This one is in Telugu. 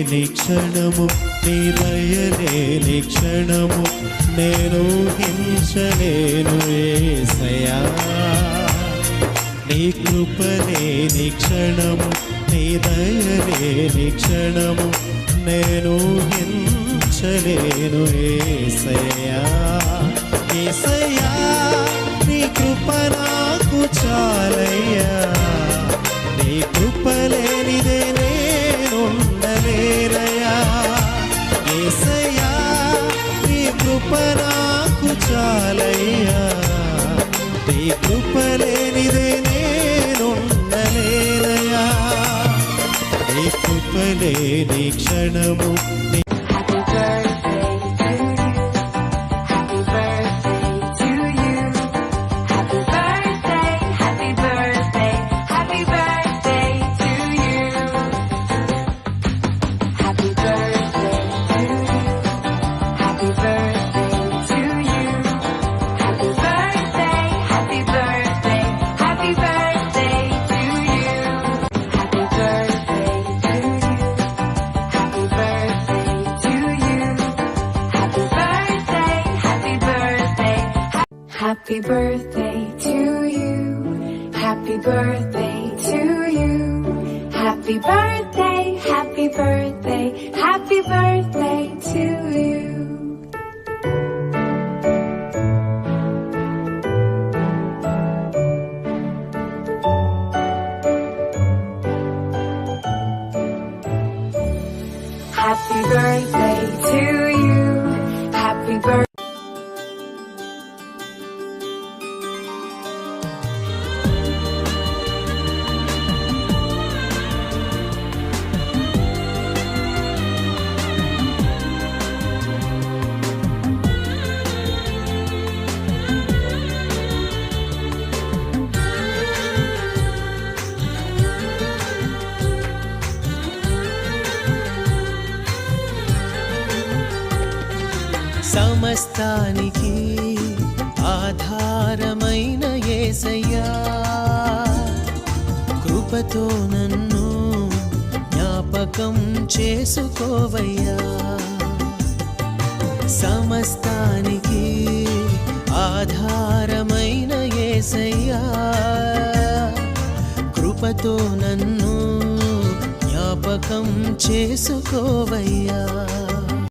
లేని క్షణము నీ దయ లేని క్షణము నేను హింసలేను యేసయ్యా నీ కృప లేని క్షణము నీ దయ లేని క్షణము నేను హింసలేను యేసయ్యా యేసయ్యా నీ కృప నాకు చాలయ్యా నీ కృప లేనిదే నేనుండలేనయ్యా యేసయ్యా నీ కృప నాకు చాలయ్యా నీ కృప లేనిదే నేనుండలేనయ్యా నీ కృప లేని క్షణము Happy birthday to you. Happy birthday to you. Happy birthday, happy birthday, happy birthday to you. Happy birthday to you. Happy birthday. సమస్తానికి ఆధారమైన యేసయ్యా కృపతో నన్ను జ్ఞాపకం చేసుకోవయ్యా సమస్తానికి ఆధారమైన యేసయ్యా కృపతో నన్ను జ్ఞాపకం చేసుకోవయ్యా